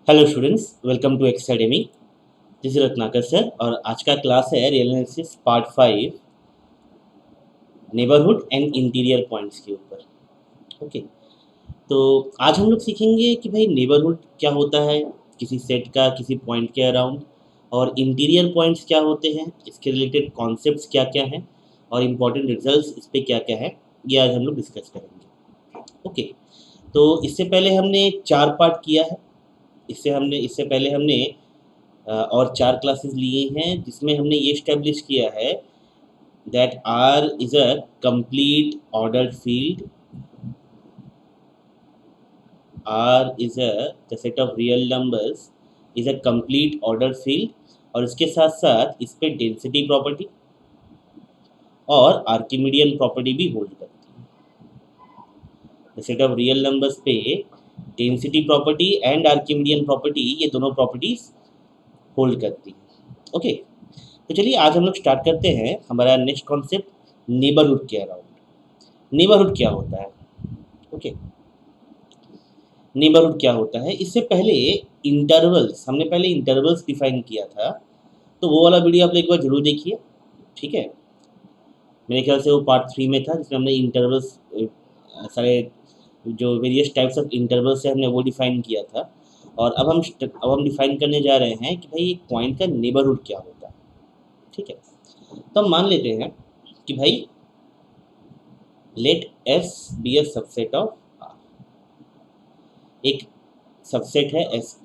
Hello students, welcome to X academy. This is Ratnakar sir और आज का क्लास है real analysis part 5 neighbourhood and interior points के ऊपर। ओके, तो आज हम लोग सीखेंगे कि भाई नेबरहुड क्या होता है किसी सेट का किसी पॉइंट के अराउंड, और इंटीरियर पॉइंट्स क्या होते हैं, इसके रिलेटेड कॉन्सेप्ट्स क्या क्या हैं और इम्पॉर्टेंट रिजल्ट्स इस पे क्या क्या है, ये आज हम लोग डिस्कस करेंगे। ओके, तो इससे पहले हमने 4 पार्ट किया है। इससे पहले हमने और 4 क्लासेस लिए हैं जिसमें हमने ये इस्टेब्लिश किया है that R is a complete ordered field. R is a the set of real numbers is a complete ordered field, और इसके साथ साथ इस पे डेंसिटी प्रॉपर्टी और आर्किमिडियन प्रॉपर्टी भी होल्ड करती है। The set of real numbers पे density property and Archimedean property, ये दोनों प्रॉपर्टीज होल्ड करती है। ओके, तो चलिए आज हम लोग स्टार्ट करते हैं हमारा नेक्स्ट कॉन्सेप्ट, नेबरहुड के अराउंड। नेबरहुड क्या होता है? ओके, नेबरहुड क्या होता है, इससे पहले इंटरवल्स, हमने पहले इंटरवल्स डिफाइन किया था, तो वो वाला वीडियो आप लोग एक बार जरूर देखिए। ठीक है, मेरे ख्याल से वो पार्ट 3 में था जिसमें हमने इंटरवल्स सारे जो वेरियस टाइप्स ऑफ इंटरवल्स है हमने वो डिफाइन किया था। और अब हम डिफाइन करने जा रहे हैं कि भाई एक पॉइंट का नेबरहुड क्या होता है। ठीक है, तो हम मान लेते हैं कि भाई let S be a subset of R. एक सबसेट है एस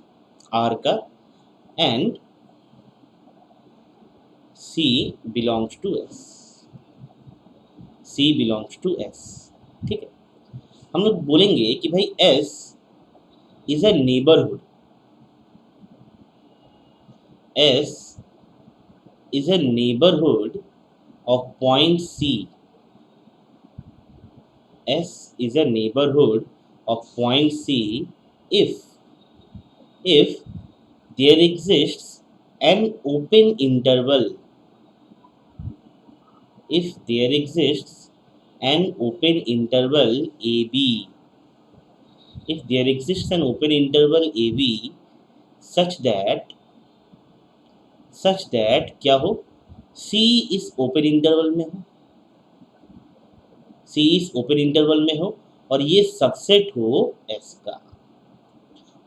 आर का, and C belongs to S. C belongs to S. ठीक है, हम लोग बोलेंगे कि भाई S is a neighbourhood. S is a neighbourhood of point C. S is a neighborhood of point C if there exists an open interval. If there exists an open interval AB. If there exists an open interval AB such that क्या हो, C इस open interval में हो, C इस open interval में हो और ये सबसेट हो S का,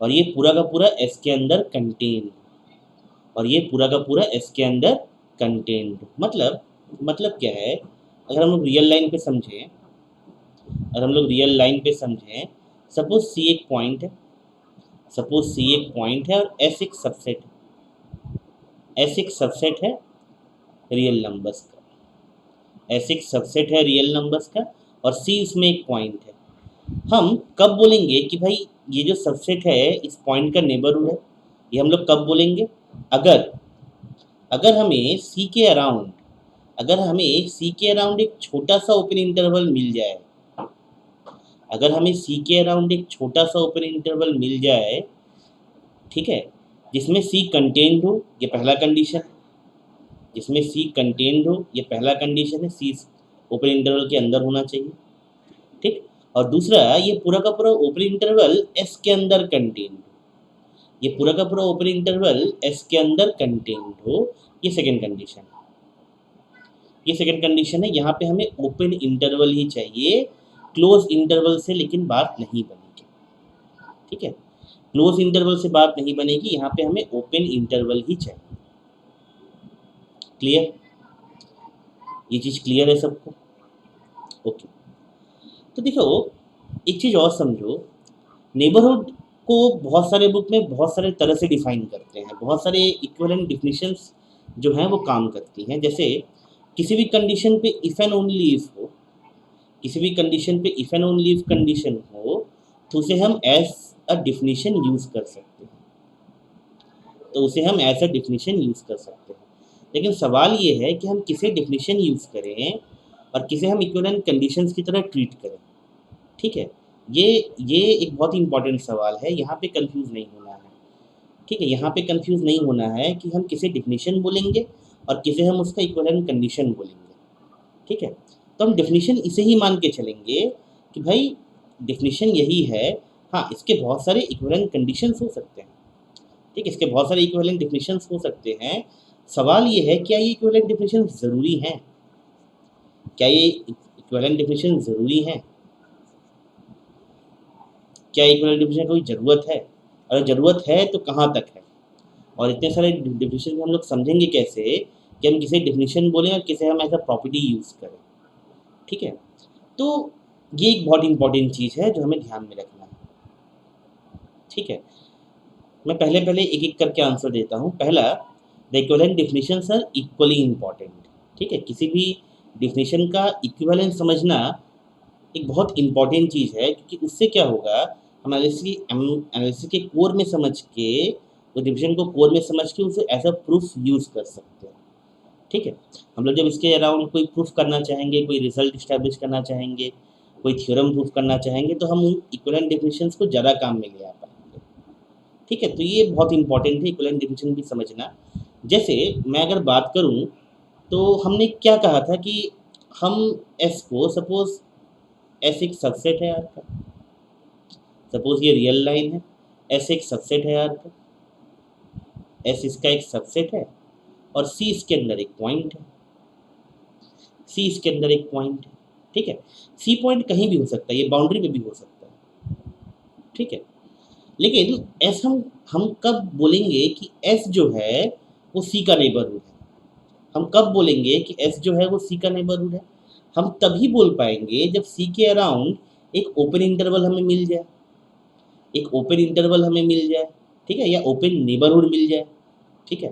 और ये पूरा का पूरा S के अंदर कंटेन, और ये पूरा का पूरा S के अंदर कंटेन्ड। मतलब क्या है, अगर हम लोग रियल लाइन पे समझें, सपोज C एक पॉइंट है, और S एक सबसेट है। S एक सबसेट है रियल नंबर्स का, S एक सबसेट है रियल नंबर्स का, और C इसमें एक पॉइंट है। हम कब बोलेंगे कि भाई ये जो सबसेट है इस पॉइंट का नेबरहुड है? ये हम लोग कब बोलेंगे? अगर अगर हमें C के अराउंड एक छोटा सा ओपन इंटरवल मिल जाए, ठीक है, जिसमें C कंटेन्ड हो, ये पहला कंडीशन। C ओपन इंटरवल के अंदर होना चाहिए। ठीक, और दूसरा, ये पूरा का पूरा ओपन इंटरवल S के अंदर कंटेन्ड हो। ये सेकंड कंडीशन है। यहाँ पे हमें ओपन इंटरवल ही चाहिए, क्लोज इंटरवल से लेकिन बात नहीं बनेगी। ठीक है, क्लोज इंटरवल से बात नहीं बनेगी, यहाँ पे हमें ओपन इंटरवल ही चाहिए। क्लियर? ये चीज़ क्लियर है सबको? ओके, तो देखो एक चीज़ और समझो, नेबरहुड को बहुत सारे बुक में बहुत सारे तरह से डिफाइन करते हैं, बहुत सारे इक्विवेलेंट डिफिनीशंस जो हैं वो काम करती हैं। जैसे किसी भी कंडीशन पे if and only if condition हो तो उसे हम एज अ डिफिनीशन यूज़ कर सकते हैं। लेकिन सवाल ये है कि हम किसे डिफिनीशन यूज़ करें और किसे हम इक्विवेलेंट कंडीशंस की तरह ट्रीट करें। ठीक है, ये एक बहुत ही इंपॉर्टेंट सवाल है, यहाँ पे कंफ्यूज नहीं होना है। ठीक है, यहाँ पे कंफ्यूज नहीं होना है कि हम किसे डिफिनीशन बोलेंगे और किसे हम उसका इक्विवेलेंट कंडीशन बोलेंगे। ठीक है, तो हम डिफिनीशन इसे ही मान के चलेंगे कि भाई डिफिनीशन यही है। हाँ, इसके बहुत सारे इक्विवेलेंट कंडीशंस हो सकते हैं, ठीक है, इसके बहुत सारे इक्विवेलेंट डेफिनेशंस हो सकते हैं। सवाल ये है, क्या ये इक्विवेलेंट डेफिनेशन ज़रूरी हैं? क्या ये इक्विवेलेंट डेफिनेशन ज़रूरी हैं? क्या इक्विवेलेंट डेफिनेशन की कोई ज़रूरत है? अगर ज़रूरत है तो कहाँ तक है? और इतने सारे डेफिनेशन को हम लोग समझेंगे कैसे कि हम किसे डेफिनेशन बोलें और किसे हम एज अ प्रॉपर्टी यूज़ करें। ठीक है, तो ये एक बहुत इंपॉर्टेंट चीज़ है जो हमें ध्यान में रखना है। ठीक है, मैं पहले पहले एक एक करके आंसर देता हूँ। पहला, the equivalent definitions are equally important. ठीक है, किसी भी डेफिनेशन का इक्विवेलेंट समझना एक बहुत इंपॉर्टेंट चीज़ है, क्योंकि उससे क्या होगा, हम एनालिसिस के कोर में समझ के, उस डिफिनेशन को कोर में समझ के उसे एज अ प्रूफ यूज़ कर सकते हैं। ठीक है, हम लोग जब इसके अराउंड कोई प्रूफ करना चाहेंगे, कोई रिजल्ट इस्टेब्लिश करना चाहेंगे, कोई थ्योरम प्रूफ करना चाहेंगे, तो हम उन इक्विवेलेंट डेफिनेशंस को ज़्यादा काम में ले आ पाएंगे। ठीक है, तो ये बहुत इंपॉर्टेंट है इक्विवेलेंट डेफिनेशन भी समझना। जैसे मैं अगर बात करूँ, तो हमने क्या कहा था कि हम एस को, सपोज एस एक सबसेट है आर का, सपोज ये रियल लाइन है, एस एक सबसेट है आर का, एस इसका एक सबसेट है, और सी इसके अंदर एक पॉइंट है, सी इसके अंदर एक पॉइंट है। ठीक है, सी पॉइंट कहीं भी हो सकता है, ये बाउंड्री पे भी हो सकता है। ठीक है, लेकिन एस हम कब बोलेंगे कि एस जो है वो सी का नेबरहुड है? हम कब बोलेंगे कि एस जो है वो सी का नेबरहुड है? हम तभी बोल पाएंगे जब सी के अराउंड एक ओपन इंटरवल हमें मिल जाए, एक ओपन इंटरवल हमें मिल जाए। ठीक है, या ओपन नेबरहुड मिल जाए। ठीक है,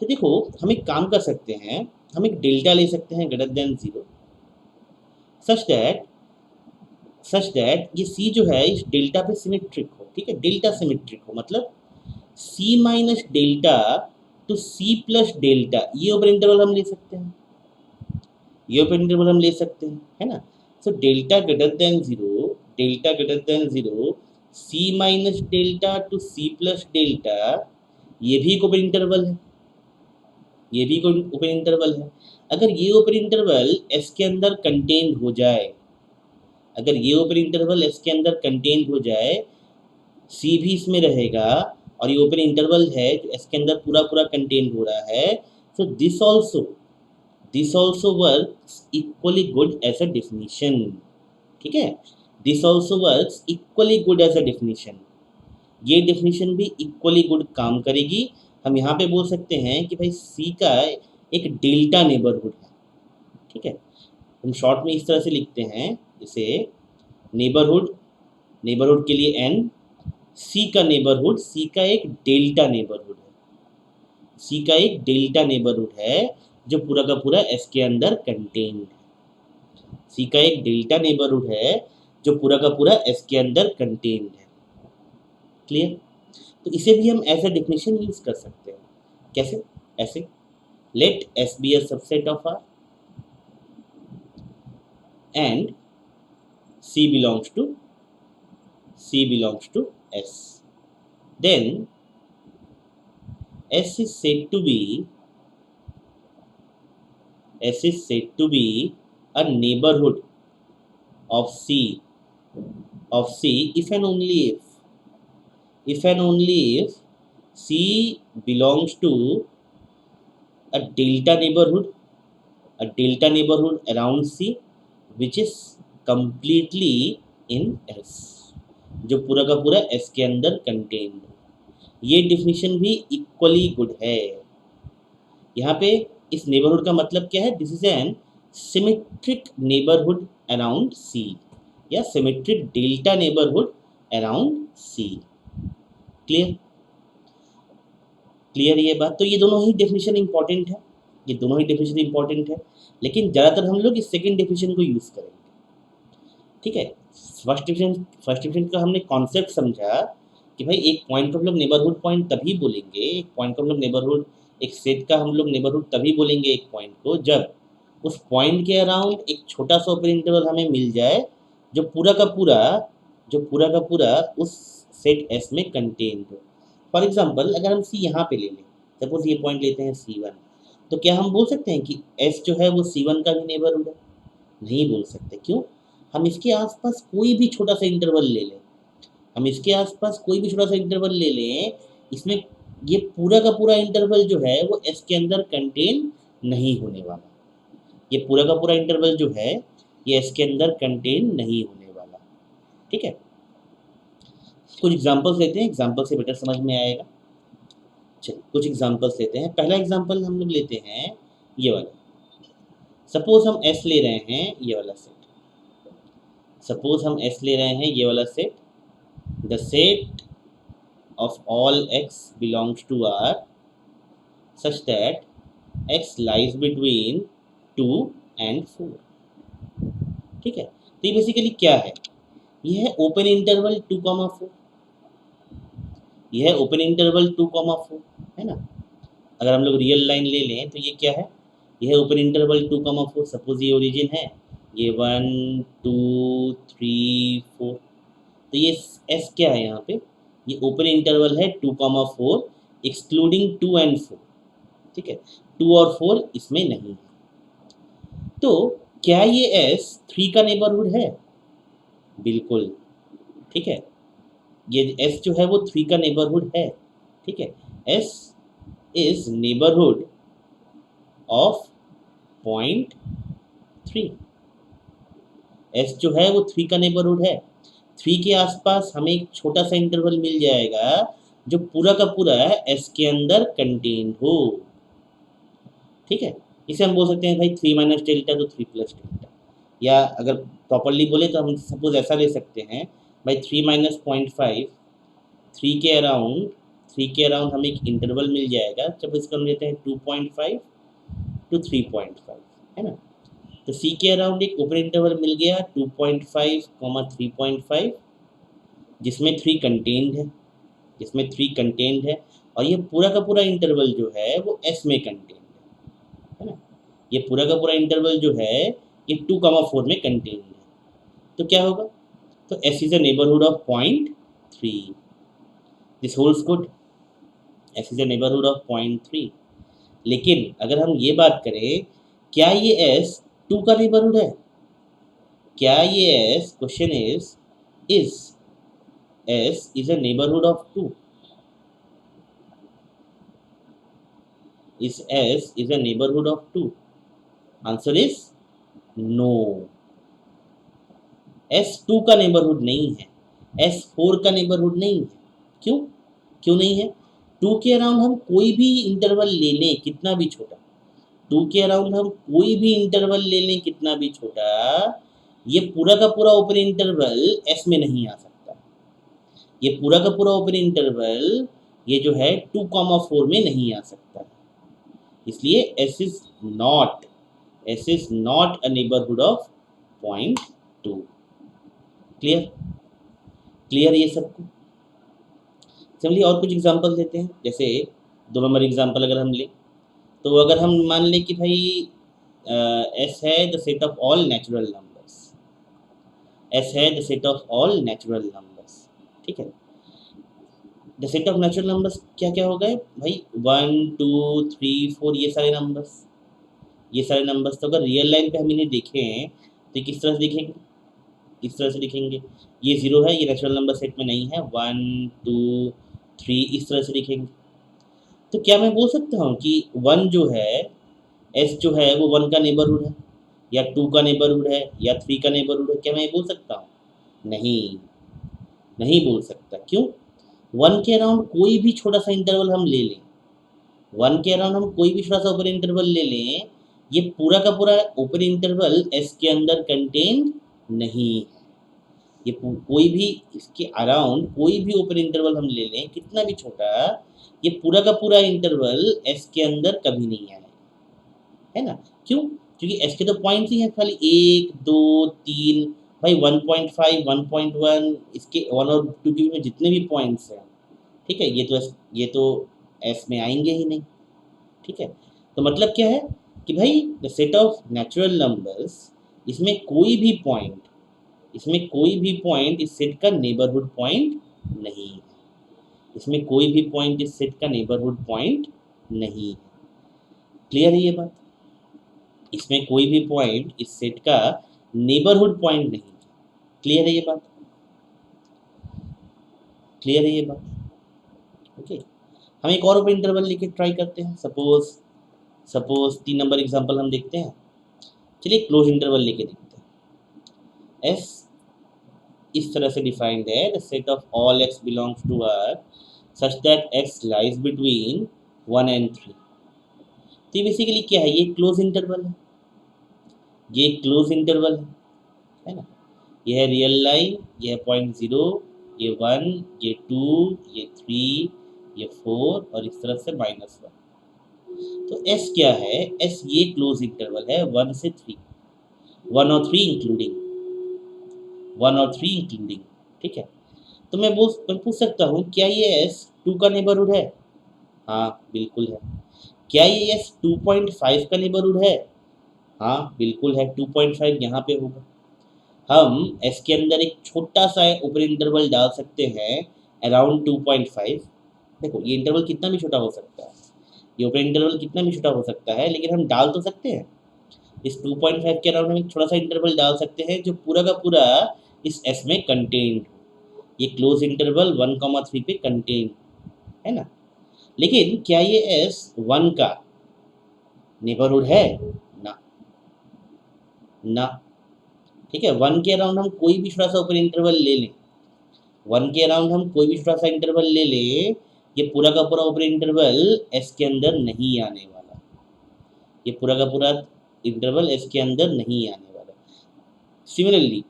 तो देखो हम एक काम कर सकते हैं, हम एक डेल्टा ले सकते हैं ग्रेटर देन 0, सच दैट ये सी जो है इस डेल्टा पे सिमेट्रिक हो। ठीक है, डेल्टा सिमेट्रिक हो मतलब c minus delta to c plus delta, ये ओपन इंटरवल हम ले सकते हैं, ये ओपन इंटरवल हम ले सकते हैं, है ना। So delta greater than 0, delta greater than 0, c minus delta to c plus delta, ये भी एक ओपन इंटरवल है, ये भी ओपन इंटरवल है। अगर ये ओपन इंटरवल एस के अंदर कंटेन्ड हो जाए, अगर ये ओपन इंटरवल एस के अंदर कंटेन्ड हो जाए, सी भी इसमें रहेगा, और ये ओपन इंटरवल है जो एस के अंदर पूरा पूरा कंटेन्ड हो रहा है, so this also works equally good as a definition. ठीक है, this also works equally good as a definition, ये डेफिनेशन भी इक्वली गुड काम करेगी। हम यहाँ पे बोल सकते हैं कि भाई सी का एक डेल्टा नेबरहुड है। ठीक है, हम शॉर्ट में इस तरह से लिखते हैं इसे, नेबरहुड, नेबरहुड के लिए एन, सी का नेबरहुड, सी का एक डेल्टा नेबरहुड है, सी का एक डेल्टा नेबरहुड है जो पूरा का पूरा एस के अंदर कंटेन्ड है। सी का एक डेल्टा नेबरहुड है जो पूरा का पूरा एस के अंदर कंटेन्ड है। क्लियर? तो इसे भी हम एज अ डेफिनेशन यूज कर सकते हैं। कैसे? ऐसे, let S be a subset of R and C belongs to S, then S is said to be a neighborhood of C if and only if C belongs to a delta neighborhood around C which is completely in S, जो पूरा का पूरा S के अंदर contained. ये definition भी equally good है। यहाँ पे इस नेबरहुड का मतलब क्या है? This is an symmetric neighbourhood around c, या symmetric delta neighbourhood around c. Clear? Clear ये बात? तो ये दोनों ही डेफिनेशन इंपॉर्टेंट है, ये दोनों ही डेफिनेशन इंपॉर्टेंट है, लेकिन ज़्यादातर हम लोग इस सेकेंड डेफिनेशन को यूज़ करेंगे। ठीक है, फर्स्ट डिफरेंस का हमने कॉन्सेप्ट समझा कि भाई एक पॉइंट को हम लोग नेबरहुड पॉइंट तभी बोलेंगे, एक पॉइंट को हम लोग नेबरहुड, एक सेट का हम लोग नेबरहुड तभी बोलेंगे एक पॉइंट को, जब उस पॉइंट के अराउंड एक छोटा सा ओपन इंटरवल हमें मिल जाए जो पूरा का पूरा उस सेट एस में कंटेन्ड हो। फॉर एग्जाम्पल अगर हम सी यहाँ पे ले लें, सपोज ये पॉइंट लेते हैं C1, तो क्या हम बोल सकते हैं कि एस जो है वो C1 का भी नेबरहुड है? नहीं बोल सकते। क्यों? हम इसके आसपास कोई भी छोटा सा इंटरवल ले लें, इसमें ये पूरा का पूरा इंटरवल जो है वो एस के अंदर कंटेन नहीं होने वाला। ये पूरा का पूरा इंटरवल जो है ये एस के अंदर कंटेन नहीं होने वाला। ठीक है, कुछ एग्जांपल्स लेते हैं, एग्जांपल से बेटर समझ में आएगा। चलिए कुछ एग्जांपल्स लेते हैं। पहला एग्जांपल हम लोग लेते हैं ये वाला। सपोज हम एस ले रहे हैं ये वाला सेट, सपोज हम एस ले रहे हैं ये वाला set, the set of all x belongs to R such that x lies between 2 and 4। ठीक है, तो ये बेसिकली क्या है, ये है ओपन इंटरवल 2,4, ये है ओपन इंटरवल 2,4 है ना। अगर हम लोग रियल लाइन ले लें तो ये क्या है, ये है ओपन इंटरवल 2,4। सपोज ये ओरिजिन है, ये 1 2 3 4, तो ये एस क्या है यहाँ पे, ये ओपन इंटरवल है 2,4 एक्सक्लूडिंग 2 एंड 4। ठीक है, 2 और 4 इसमें नहीं है। तो क्या ये एस 3 का नेबरहुड है, बिल्कुल। ठीक है, ये एस जो है वो 3 का नेबरहुड है। ठीक है, S is neighbourhood of point 3, S जो है वो 3 का नेबरहुड है। 3 के आसपास हमें एक छोटा सा इंटरवल मिल जाएगा जो पूरा का पूरा एस के अंदर कंटेन्ड हो। ठीक है, इसे हम बोल सकते हैं भाई 3 माइनस डेल्टा तो 3 प्लस डेल्टा, या अगर प्रॉपरली बोले तो हम सपोज ऐसा ले सकते हैं भाई 3 माइनस 0.5, 3 के अराउंड, 3 के अराउंड हमें एक इंटरवल मिल जाएगा। जब इसको हम लेते हैं 2.5 to 3.5 है ना, तो सी के अराउंड एक ओपन इंटरवल मिल गया 2.5, 3.5, जिसमें 3 कंटेन्ड है, जिसमें 3 कंटेन्ड है, और ये पूरा का पूरा इंटरवल जो है वो एस में कंटेन्ड है ना। ये पूरा का पूरा इंटरवल जो है ये 2,4 में कंटेन्ड है। तो क्या होगा, तो S is a neighbourhood of point 3, this holds good, S is a neighbourhood of point 3। लेकिन अगर हम ये बात करें, क्या ये एस 2 का नेबरहुड है, क्या ये S, question is S is a neighbourhood of 2, is S is a neighborhood of 2? Answer is no. S 2 का नेबरहुड नहीं है, S 4 का नेबरहुड नहीं है। क्यों, क्यों नहीं है, 2 के अराउंड हम कोई भी इंटरवल ले लें कितना भी छोटा, 2 के अराउंड हम कोई भी इंटरवल ले लें कितना भी छोटा, ये पूरा का पूरा ओपन इंटरवल S में नहीं आ सकता। ये पूरा का पूरा ओपन इंटरवल ये जो है 2,4 में नहीं आ सकता। इसलिए S is not a neighborhood of point 2। Clear, clear ये सबको। चलिए और कुछ एग्जांपल देते हैं। जैसे 2 नंबर एग्जांपल अगर हम लें, तो अगर हम मान लें कि भाई S है the set of all natural numbers, S है the set of all natural numbers. ठीक है, the set of natural numbers क्या क्या हो गए भाई, 1 2 3 4, ये सारे नंबर्स, ये सारे नंबर्स। तो अगर रियल लाइन पे हम इन्हें देखें तो किस तरह से दिखेंगे, इस तरह से दिखेंगे। ये 0 है, ये नेचुरल नंबर सेट में नहीं है, 1 2 3 इस तरह से दिखेंगे। तो क्या मैं बोल सकता हूँ कि 1 जो है, एस जो है वो 1 का नेबरहुड है, या 2 का नेबरहुड है, या 3 का नेबरहुड है, क्या मैं ये बोल सकता हूँ, नहीं, नहीं बोल सकता। क्यों, 1 के अराउंड कोई भी छोटा सा इंटरवल हम ले लें, 1 के अराउंड हम कोई भी छोटा सा ओपन इंटरवल ले लें, ये पूरा का पूरा ओपन इंटरवल एस के अंदर कंटेन नहीं है। ये कोई भी इसके अराउंड कोई भी ओपन इंटरवल हम ले लें कितना भी छोटा, ये पूरा का पूरा इंटरवल एस के अंदर कभी नहीं आएगा, है ना। क्यों, क्योंकि एस के तो पॉइंट्स ही हैं खाली 1 2 3, भाई 1.5 1.1, इसके 1 और 2 के में जितने भी पॉइंट्स हैं, ठीक है, ये तो एस में आएंगे ही नहीं। ठीक है, तो मतलब क्या है कि भाई the set of natural numbers, इसमें कोई भी पॉइंट, इसमें कोई भी पॉइंट इस सेट का नेबरहुड पॉइंट नहीं है, इसमें कोई भी पॉइंट इस सेट का नेबरहुड पॉइंट नहीं है। क्लियर है ये बात, इसमें कोई भी पॉइंट इस सेट का नेबरहुड पॉइंट नहीं है। क्लियर है ये बात, क्लियर है ये बात, ओके। हम एक और ओपन इंटरवल लेके ट्राई करते हैं। सपोज 3 नंबर एग्जांपल हम देखते हैं। चलिए क्लोज इंटरवल लेके देखते हैं। एस इस तरह से डिफाइंड है, the set of all X belongs to R such that X lies between 1 and 3। तो ये बेसिकली क्या है, ये क्लोज इंटरवल है, ये क्लोज इंटरवल है ना। ये है रियल लाइन, ये है 0.0, ये 1, ये 2, ये 3, ये 4 और इस तरफ से -1। तो एस क्या है, एस ये क्लोज इंटरवल है 1 से 3, 1 और 3 इंक्लूडिंग, 1 और 3 इंक्लूडिंग। ठीक है, तो मैं पूछ सकता हूँ क्या ये एस 2 का नेबरहुड है? हाँ बिल्कुल है। क्या ये एस 2.5 का नेबरहुड है? हाँ बिल्कुल है, 2.5 यहाँ पे होगा। हम एस के अंदर एक छोटा सा ओपन इंटरवल डाल सकते हैं अराउंड 2.5। देखो ये इंटरवल कितना भी छोटा हो सकता है, ये ओपन इंटरवल कितना भी छोटा हो सकता है, लेकिन हम डाल तो सकते हैं। इस 2.5 के अराउंड हम एक छोटा सा इंटरवल डाल सकते हैं जो पूरा का पूरा इस एस में कंटेन्ड, ये क्लोज इंटरवल 1,3 पे कंटेन्ड है ना। लेकिन क्या ये एस 1 का नेबरहुड है? ना ना। ठीक है, 1 के अराउंड हम कोई भी छोटा सा ओपन इंटरवल ले लें, 1 के अराउंड हम कोई भी छोटा सा इंटरवल ले लें, ये पूरा का पूरा ओपन इंटरवल एस के अंदर नहीं आने वाला, ये पूरा का पूरा इंटरवल एस के अंदर नहीं आने वाला। सिमिलरली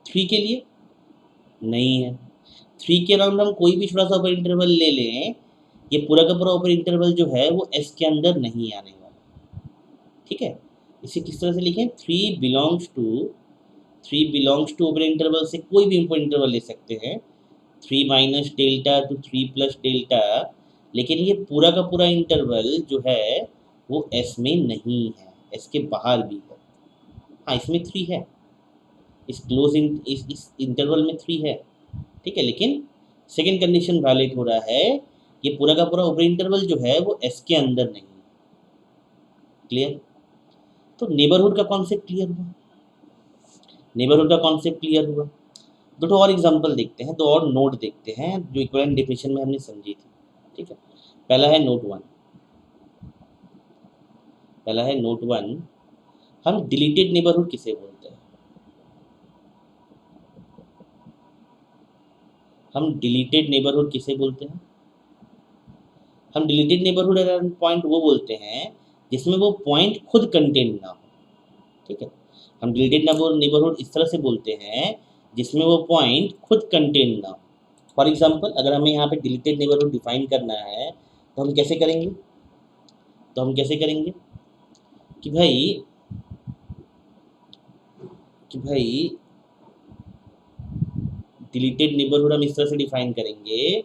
3 के लिए नहीं है, 3 के अराउंड हम कोई भी छोटा सा ओपन इंटरवल ले लें, ये पूरा का पूरा ओपन इंटरवल जो है वो एस के अंदर नहीं आने वाला। ठीक है, इसे किस तरह से लिखें, 3 बिलोंग्स टू ओपन इंटरवल से कोई भी ओपन इंटरवल ले सकते हैं, 3 minus delta to 3 plus delta, लेकिन ये पूरा का पूरा इंटरवल जो है वो एस में नहीं है, एस के बाहर भी है। हाँ इसमें 3 है, इस इंटरवल में 3 है। ठीक है, लेकिन सेकेंड कंडीशन वैलिड हो रहा है, ये पूरा का पूरा ओपन इंटरवल जो है वो एस के अंदर नहीं है। क्लियर? तो नेबरहुड का कॉन्सेप्ट क्लियर हुआ, नेबरहुड का कॉन्सेप्ट क्लियर हुआ। दो और एग्जांपल देखते हैं, दो और नोट देखते हैं जो इक्विवेलेंट डेफिनेशन में हमने समझी थी। ठीक है, पहला है नोट 1, पहला है नोट 1, हम डिलीटेड नेबरहुड किसे बोलते हैं? हम डिलीटेड नेबरहुड किसे बोलते हैं? हम डिलीटेड नेबरहुड पॉइंट वो बोलते हैं जिसमें वो पॉइंट खुद कंटेन ना हो। ठीक है, हम डिलीटेड नेबरहुड इस तरह से बोलते हैं जिसमें वो पॉइंट खुद कंटेन ना हो। फॉर एग्जांपल अगर हमें यहाँ पे डिलीटेड नेबरहुड डिफाइन करना है तो हम कैसे करेंगे, कि भाई डिलीटेड नेबरहुड हम इस तरह से डिफाइन करेंगे,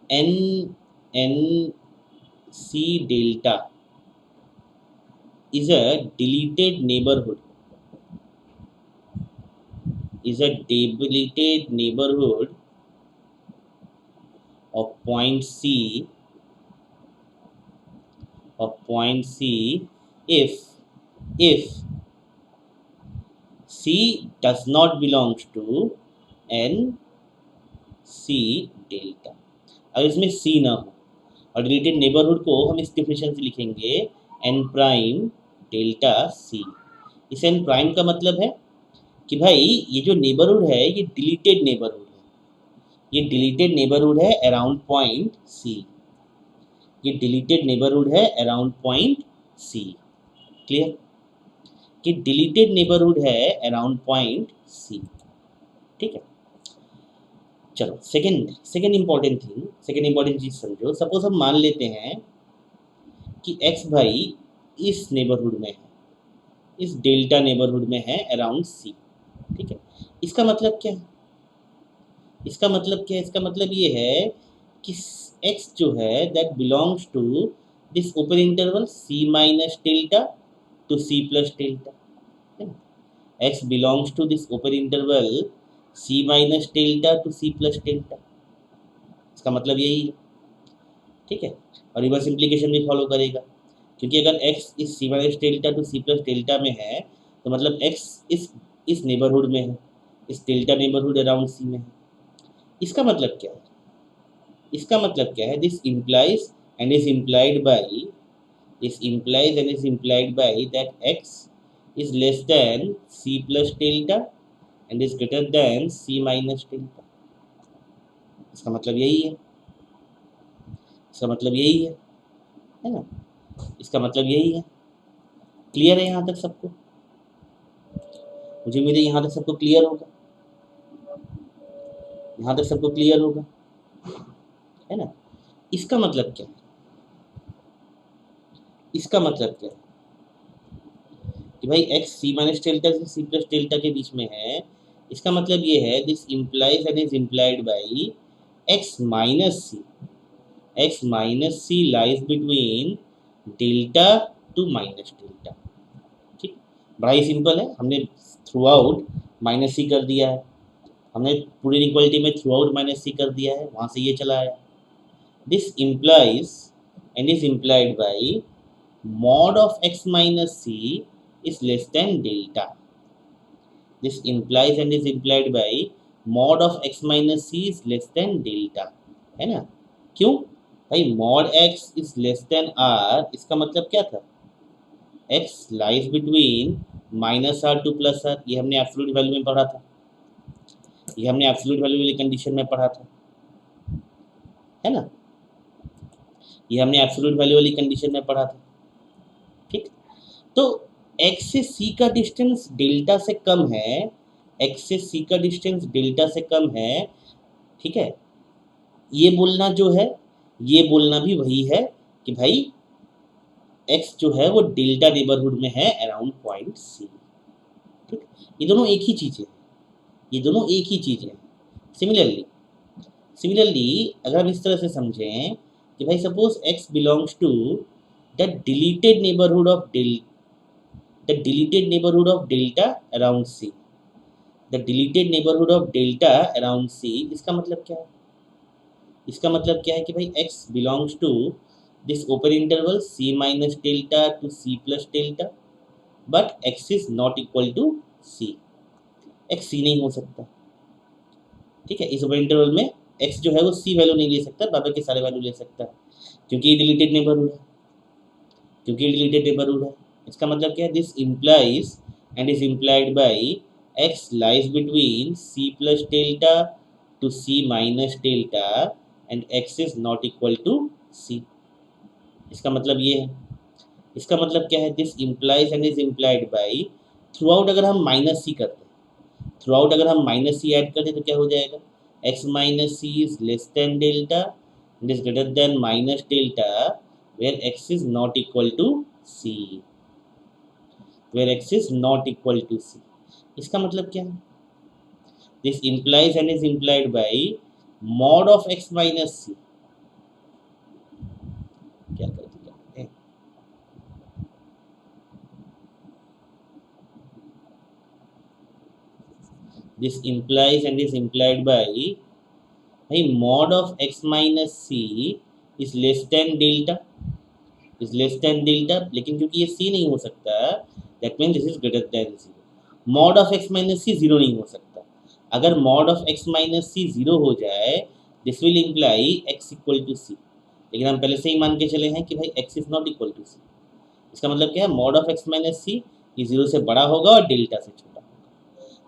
N C delta is a deleted neighborhood, of point C if C does not belongs to N C delta. अगर इसमें C ना हो और डिलीटेड नेबरहुड को हम इस डिफिनेशन से लिखेंगे N प्राइम डेल्टा C। इस N प्राइम का मतलब है कि भाई ये जो नेबरहुड है ये डिलीटेड नेबरहुड है, ये डिलीटेड नेबरहुड है अराउंड पॉइंट C, ये डिलीटेड नेबरहुड है अराउंड पॉइंट C। क्लियर? कि डिलीटेड नेबरहुड है अराउंड पॉइंट C। ठीक है, चलो सेकेंड इंपॉर्टेंट चीज समझो। सपोज हम मान लेते हैं कि x भाई इस नेबरहुड में है, इस डेल्टा नेबरहुड में है अराउंड C। ठीक है, इसका मतलब क्या है, इसका मतलब ये है कि x जो है that belongs to this open interval C minus delta to C plus delta, x belongs to this open interval C minus delta to C plus delta. इसका मतलब यही है। ठीक है, और रिवर्स इम्प्लीकेशन भी फॉलो करेगा, क्योंकि अगर x इस C minus delta to C plus delta में है तो मतलब x इस नेबरहुड में है, इस डेल्टा नेबरहुड अराउंड C में है। इसका मतलब क्या है, इसका मतलब क्या है, this implies and is implied by, this implies and is implied by that x is less than c plus delta and is greater than c minus delta। इसका मतलब यही है, इसका मतलब यही है ना, इसका मतलब यही है। क्लियर है यहाँ तक सबको? मुझे उम्मीद है यहाँ तक सबको क्लियर होगा, यहाँ तक सबको क्लियर होगा, है ना। इसका मतलब क्या है, इसका मतलब क्या है कि भाई x c माइनस डेल्टा से c प्लस डेल्टा के बीच में है। इसका मतलब ये है, this implies and is implied by x minus C, x minus C lies between delta to minus delta. ठीक, बड़ा ही सिंपल है, हमने थ्रू आउट माइनस सी कर दिया है, हमने पूरी इक्वालिटी में थ्रू आउट माइनस सी कर दिया है, वहाँ से ये चला आया। This implies and is implied by mod of x minus c is less than delta। This implies and is implied by mod of x minus c is less than delta, है ना। क्यों भाई, mod x is less than r, इसका मतलब क्या था, x lies between minus R to plus R, ये हमने एब्सोल्यूट वैल्यू में पढ़ा था, ये हमने एब्सोल्यूट वैल्यू वाली कंडीशन में पढ़ा था, है ना, ये हमने एब्सोल्यूट वैल्यू वाली कंडीशन में पढ़ा था। ठीक, तो x से c का डिस्टेंस डेल्टा से कम है, x से c का डिस्टेंस डेल्टा से कम है, ठीक है। ये बोलना जो है, ये बोलना भी वही है कि भाई x जो है वो डेल्टा नेबरहुड में है अराउंड पॉइंट c। ठीक, ये दोनों एक ही चीज़ है, ये दोनों एक ही चीज़ है। सिमिलरली अगर हम इस तरह से समझें कि भाई suppose x belongs to the deleted neighbourhood of delta around c, the deleted neighbourhood of delta around c। इसका मतलब क्या है, इसका मतलब क्या है कि भाई x belongs to this open interval c minus delta to c plus delta, but x is not equal to c, x c नहीं हो सकता। ठीक है, इस ओपन इंटरवल में x जो है वो c वैल्यू नहीं ले सकता, बाकी के सारे वैल्यू ले सकता है, क्योंकि ये डिलीटेड नेबरहुड है, क्योंकि ये डिलीटेड नेबरहुड है। इसका मतलब क्या है, this implies and is implied by x lies between c plus delta to c minus delta and x is not equal to c। इसका मतलब ये है, इसका मतलब क्या है, this implies and is implied by throughout अगर हम माइनस सी करते हैं, थ्रू आउट अगर हम माइनस सी ऐड करते तो क्या हो जाएगा, x minus c is less than delta and is greater than minus delta where x is not equal to c, where x is not equal to c। इसका मतलब क्या है, this implies and is implied by mod of x minus c, क्या कर दिया है, this implies and is implied by भाई mod of x minus c is less than delta, is less than delta, लेकिन क्योंकि ये c नहीं हो सकता, that mean this is greater than zero. Mod of x minus c zero नहीं हो सकता, अगर mod of x minus c zero हो जाए this will imply x equal to c, लेकिन हम पहले से ही मान के चले हैं कि भाई x is not equal to c. इसका मतलब क्या है, mod of x minus c ये जीरो से बड़ा होगा और डेल्टा से छोटा होगा।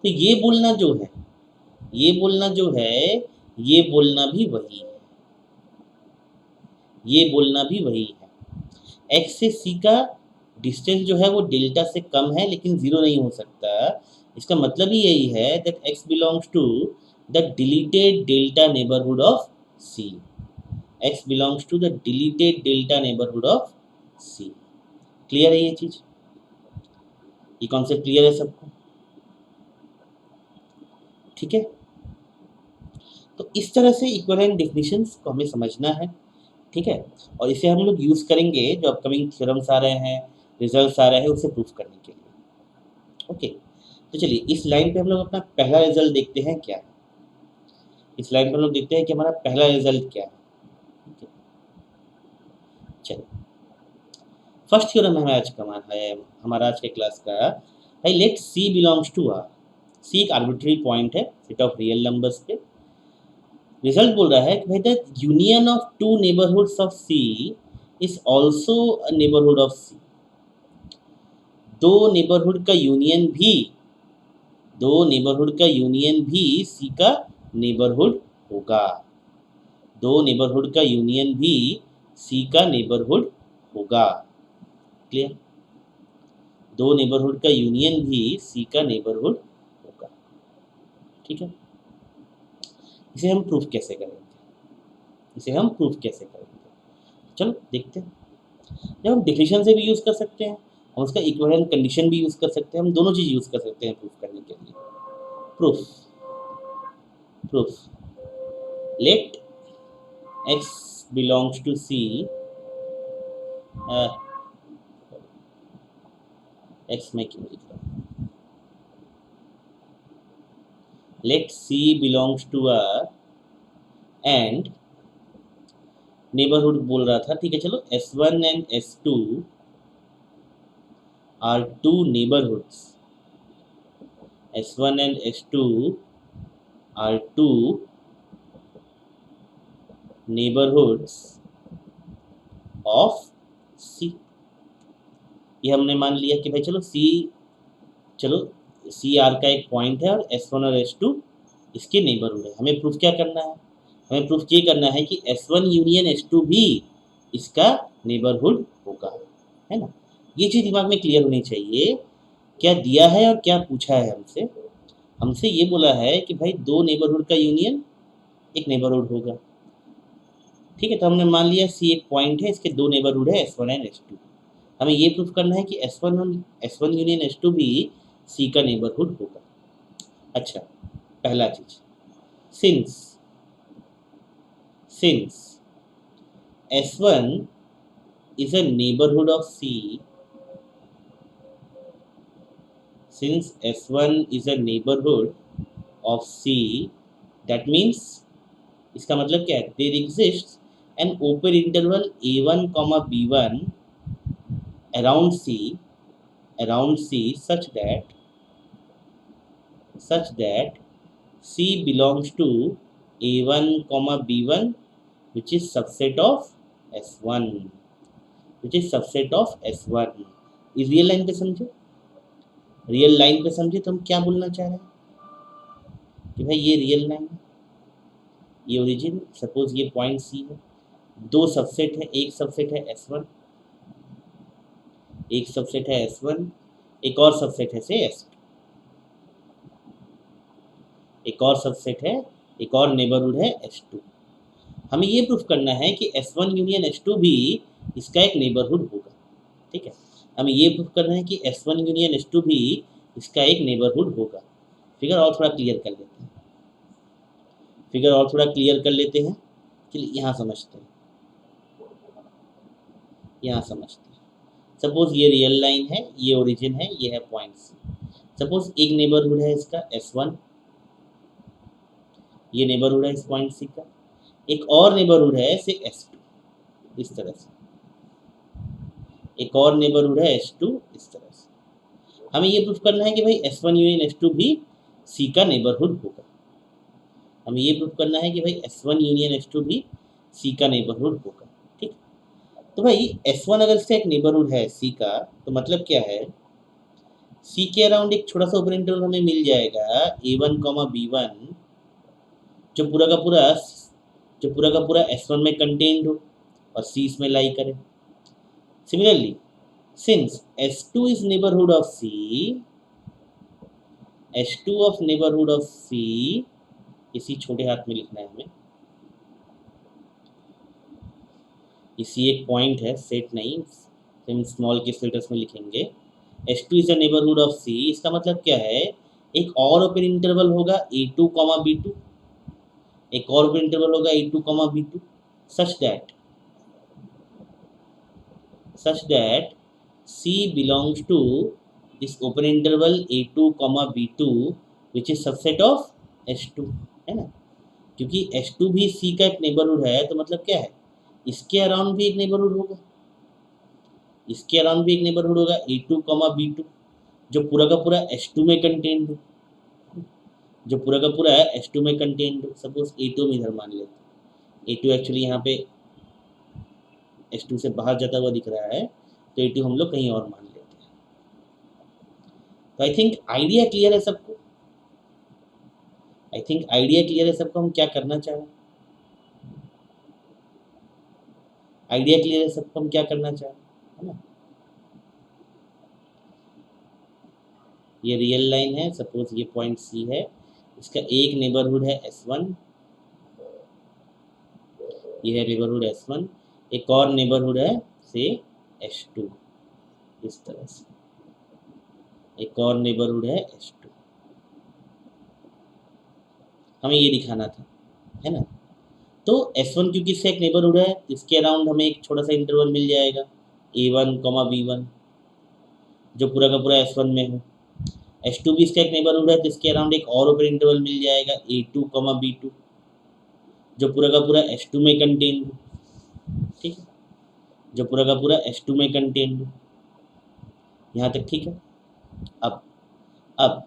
तो ये बोलना जो है, ये बोलना जो है, ये बोलना भी वही है, ये बोलना भी वही है। x से c का डिस्टेंस जो है वो डेल्टा से कम है लेकिन जीरो नहीं हो सकता। इसका मतलब ही यही है that x belongs to the deleted delta neighbourhood of c, x belongs to the deleted delta neighbourhood of c। Clear है ये चीज, ये कॉन्सेप्ट क्लियर है सबको? ठीक है, तो इस तरह से इक्विवेलेंट डेफिनेशंस को हमें समझना है। ठीक है, और इसे हम लोग यूज़ करेंगे जो अपकमिंग थ्योरम्स आ रहे हैं, रिजल्ट्स आ रहे हैं, उसे प्रूफ करने के लिए। ओके, तो चलिए इस लाइन पे हम लोग अपना पहला रिजल्ट देखते हैं क्या है। इस लाइन पर हम लोग देखते हैं कि हमारा पहला रिजल्ट क्या है। चलिए, फर्स्ट थ्योरम हमारा आज का है, हमारा आज के क्लास का भाई, let C belongs to R. C एक आर्बिट्री पॉइंट है सेट ऑफ रियल नंबर्स पे, रिजल्ट बोल रहा है कि भाई the union of two neighbourhoods of C is also a neighbourhood of C. दो नेबरहुड का यूनियन भी सी का नेबरहुड होगा। दो नेबरहुड का यूनियन भी सी का नेबरहुड होगा। क्लियर? दो नेबरहुड का यूनियन भी सी का नेबरहुड होगा। ठीक है, इसे हम प्रूफ कैसे करेंगे? चलो देखते हैं। जब हम डिफिनेशन से भी यूज कर सकते हैं, हम उसका इक्विवेलेंट कंडीशन भी यूज कर सकते हैं, हम दोनों चीज यूज कर सकते हैं प्रूफ करने के लिए। Proof late x belongs to c, x में क्यों लिख रहा हूँ, let c belongs to r and neighbourhood बोल रहा था, ठीक है चलो, S1 and S2 are two neighborhoods. S1 and S2 are two neighborhoods of C. ये हमने मान लिया कि भाई चलो C R का एक पॉइंट है और S1 और S2 इसके नेबरहुड है। हमें प्रूफ क्या करना है? हमें प्रूफ ये करना है कि S1 यूनियन S2 भी इसका नेबरहुड होगा, है ना। ये चीज़ दिमाग में क्लियर होनी चाहिए, क्या दिया है और क्या पूछा है हमसे। हमसे ये बोला है कि भाई दो नेबरहुड का यूनियन एक नेबरहुड होगा। ठीक है, तो हमने मान लिया सी एक पॉइंट है, इसके दो नेबरहुड है S1 एंड S2। हमें ये प्रूफ करना है कि S1 यूनियन S2 भी सी का नेबरहुड होगा। अच्छा, पहला चीज, since S1 is a neighborhood of C, since S1 is a neighborhood of C, that means इसका मतलब क्या है? There exists an open interval A1, B1 around C such that C belongs to A1, B1 which is subset of S1, इस real line पे समझे? Real line पे समझे तो हम क्या बोलना चाह रहे हैं कि भाई ये रियल लाइन है, ये ओरिजिन, सपोज ये पॉइंट सी है, दो सबसेट है, एक सबसेट है S1, एक और सबसेट है से S2, एक और नेबरहुड है S2। हमें ये प्रूफ करना है कि S1 यूनियन S2 भी इसका एक नेबरहुड होगा। ठीक है, हमें ये प्रूफ करना है कि S1 यूनियन S2 भी इसका एक नेबरहुड होगा। फिगर और थोड़ा क्लियर कर लेते हैं। चलिए यहाँ समझते हैं। सपोज ये रियल लाइन है, ये ओरिजिन है, ये है पॉइंट सी। सपोज एक नेबरहुड है इसका S1, ये नेबरहुड है इस पॉइंट सी का, एक और नेबरहुड है से S2, इस तरह से एक और नेबरहुड है S2, इस तरह से। हमें ये प्रूफ करना है कि भाई S1 यूनियन S2 भी C का नेबरहुड होगा। ठीक, तो भाई S1 अगर इसका एक नेबरहुड है C का, तो मतलब क्या है, C के अराउंड एक छोटा सा ओपन इंटरवल हमें मिल जाएगा A1, B1 जो पूरा का पूरा S1 में कंटेन्ड हो और C इसमें लाई करे। Similarly, since S2 is neighborhood of C, इसी छोटे हाथ में लिखना है हमें, इसी एक पॉइंट है, सेट नहीं, हम स्मॉल के स्टेटस में लिखेंगे। S2 is a neighborhood of C, इसका मतलब क्या है, एक और ओपन इंटरवल होगा A2, B2, एक और ओपन इंटरवल होगा A2, B2 such that C belongs to this open interval A2, B2 which is subset of S2, है ना। क्योंकि S2 भी C का एक नेबरहुड है, तो मतलब क्या है, इसके अराउंड भी एक नेबरहुड होगा A2, B2 जो पूरा का पूरा S2 में कंटेन्ड हो। जो पूरा का पूरा S2 में कंटेन्ड हो। सपोज A2 में इधर मान लेते हैं, A2 एक्चुअली यहाँ पे S2 से बाहर जाता हुआ दिख रहा है, तो A2 हम लोग कहीं और मान लेते हैं। तो आई थिंक आइडिया क्लियर है सबको। हम क्या करना चाह रहे हैं। आइडिया क्लियर है सबको, हम क्या करना चाह रहे हैं, है ना। ये रियल लाइन है, सपोज ये पॉइंट सी है, इसका एक नेबरहुड है S1, ये है नेबरहुड S1, एक और नेबरहुड है से S2, इस तरह से एक और नेबरहुड है S2, हमें ये दिखाना था, है ना। तो S1 क्योंकि इसका एक नेबरहुड है, इसके अराउंड हमें एक छोटा सा इंटरवल मिल जाएगा A1, B1, जो पूरा का पूरा S1 में हो। S2 भी इसका एक नेबरहुड है, तो इसके अराउंड एक और ओपन इंटरवल मिल जाएगा A2, B2, जो पूरा का पूरा S2 में कंटेन्ड हो। ठीक है, जो पूरा का पूरा S2 में कंटेन्ड हो। यहाँ तक ठीक है। अब अब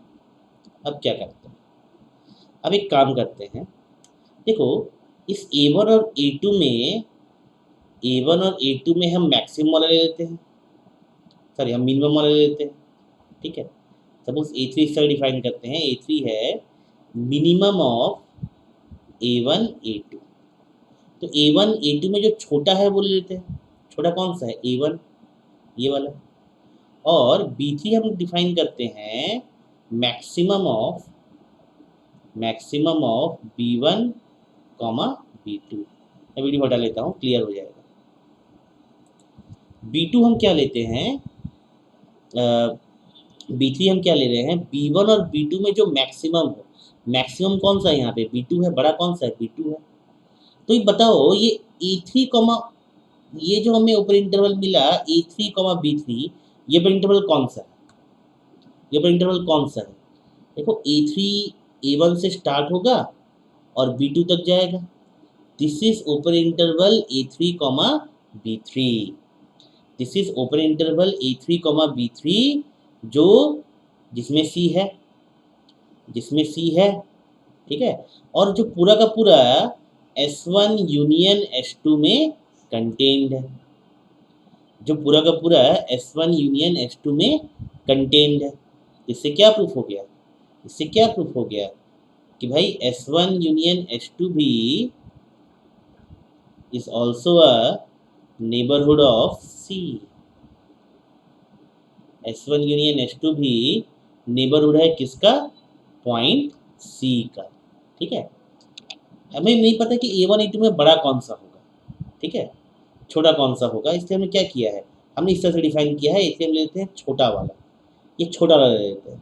अब क्या करते हैं, अब एक काम करते हैं। देखो, इस A1 और A2 में हम मैक्सिमम वाला ले लेते हैं, सॉरी हम मिनिमम वाला ले लेते हैं। ठीक है, सपोज A3 इसका डिफाइन करते हैं। A3 है मिनिमम ऑफ A1 A2। तो A1 A2 में जो छोटा है वो ले लेते हैं। छोटा कौन सा है? A1, ये वाला। और B3 हम डिफाइन करते हैं मैक्सिमम ऑफ B1, B2। मैं वीडियो हटा लेता हूँ, क्लियर हो जाएगा। B2 हम क्या लेते हैं, B3 हम क्या ले रहे हैं, B1 और B2 में जो मैक्सिमम हो। मैक्सिमम कौन सा है यहाँ पे? B2 है। बड़ा कौन सा है? B2 है। तो ये बताओ, ये A3, ये जो हमें ऊपर इंटरवल मिला A3, B3, ये पर इंटरवल कौन सा है? देखो, A3 A1 से स्टार्ट होगा और B2 तक जाएगा। This is open interval A3, B3। This is open interval A3, B3, जो जिसमें C है, ठीक है। और जो पूरा का पूरा S1 यूनियन S2 में कंटेन्ड है, जो पूरा का पूरा S1 यूनियन S2 में कंटेन्ड है। इससे क्या प्रूफ हो गया कि भाई S1 यूनियन S2 भी is also a neighbourhood of C। S1 union S2 भी नेबरहुड है किसका? पॉइंट C का। ठीक है, हमें नहीं पता कि A1 A2 में बड़ा कौन सा होगा, ठीक है, छोटा कौन सा होगा। इसलिए हमने क्या किया है, हमने इस तरह से डिफाइन किया है। इसलिए हम लेते हैं छोटा वाला, ये छोटा वाला ले लेते हैं।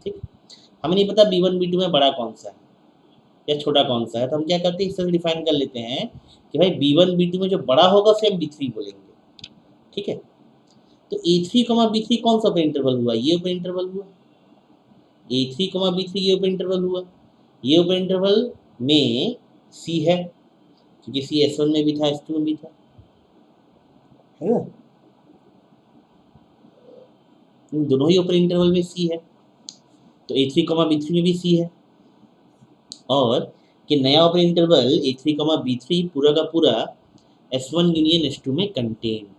ठीक, हमें नहीं पता B1 B2 में बड़ा कौन सा है या छोटा कौन सा है, तो हम क्या करते हैं, इस तरह से डिफाइन कर लेते हैं कि भाई B1 B2 में जो बड़ा होगा उसे हम B3 बोलेंगे। ठीक है, तो A3, B3 कौन सा ओपन इंटरवल हुआ? ये ओपन इंटरवल हुआ। A3, B3 ये ओपन इंटरवल हुआ। ये ओपन इंटरवल में C है, क्योंकि C S1 में भी था, S2 में भी था, है ना। इन दोनों ही ओपन इंटरवल में C है, तो A3, B3 में भी C है। और कि नया ओपन इंटरवल A3, B3 पूरा का पूरा S1 यूनियन S2 में कंटेन्ड है।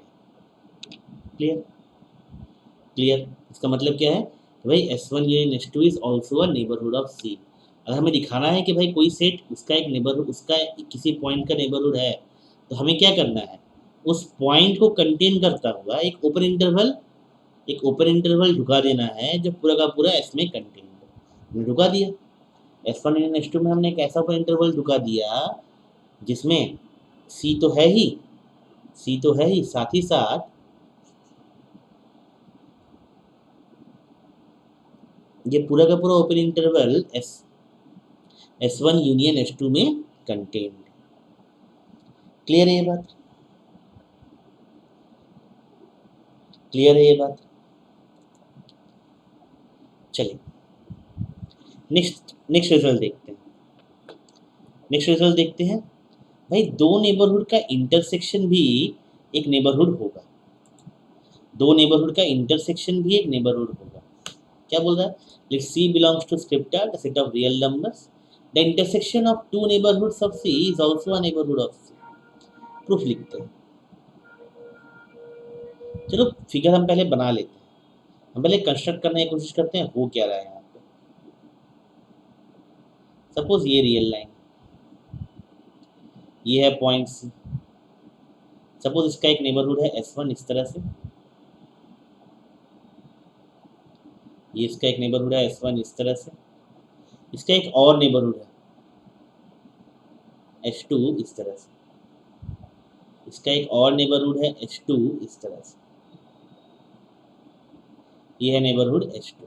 क्लियर। इसका मतलब क्या है कि भाई S1 union S2 is also a neighbourhood of C। अगर हमें दिखाना है कि भाई कोई सेट उसका एक नेबरहुड, उसका किसी पॉइंट का नेबरहुड है, तो हमें क्या करना है, उस पॉइंट को कंटेन करता हुआ एक ओपन इंटरवल ढुका देना है जो पूरा का पूरा S में कंटेन है। हमने ढुका दिया S1 यूनियन S2 में, हमने एक ऐसा ओपन इंटरवल ढुका दिया जिसमें C तो है ही, साथ ही साथ ये पूरा का पूरा open interval S1 union S2 में कंटेन्ड। क्लियर है ये बात? चलिए नेक्स्ट रिजल्ट देखते हैं। भाई दो नेबरहुड का इंटरसेक्शन भी एक नेबरहुड होगा। क्या बोल रहा है? Let C belongs to script R the set of real numbers the intersection of two neighbourhoods of C is also a neighbourhood of C. Proof लिखते हैं। चलो फिगर हम पहले बना लेते हैं, हम पहले कंस्ट्रक्ट करने की कोशिश करते हैं हो क्या रहा है यहाँ पे। सपोज ये रियल लाइन, ये है पॉइंट सी। सपोज इसका एक नेबरहुड है S1 इस तरह से, ये इसका एक नेबरहुड है S1 इस तरह से, इसका एक और नेबरहुड है H2 इस तरह से, इसका एक और नेबरहुड है H2 इस तरह से, ये है नेबरहुड H2।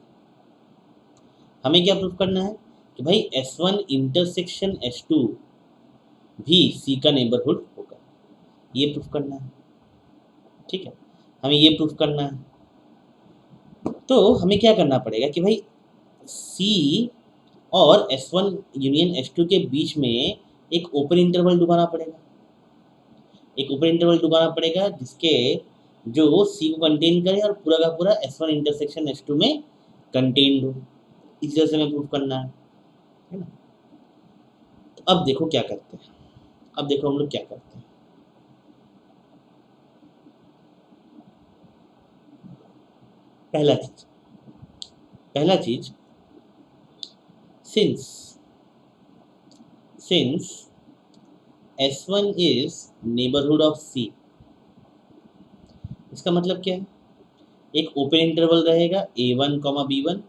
हमें क्या प्रूफ करना है कि भाई S1 इंटरसेक्शन H2 भी C का नेबरहुड होगा, ये प्रूफ करना है। ठीक है, हमें ये प्रूफ करना है। तो हमें क्या करना पड़ेगा कि भाई C और S1 यूनियन H2 के बीच में एक ओपन इंटरवल डुबाना पड़ेगा, एक ओपन इंटरवल डुबाना पड़ेगा जिसके जो C को कंटेन करे और पूरा का पूरा S1 इंटरसेक्शन H2 में कंटेन्ड हो। इस तरह से हमें प्रूफ करना है ना। तो अब देखो क्या करते हैं, अब देखो हम लोग क्या करते हैं। पहला चीज since S1 is neighborhood of C, इसका मतलब क्या है? एक ओपन इंटरवल रहेगा A1, B1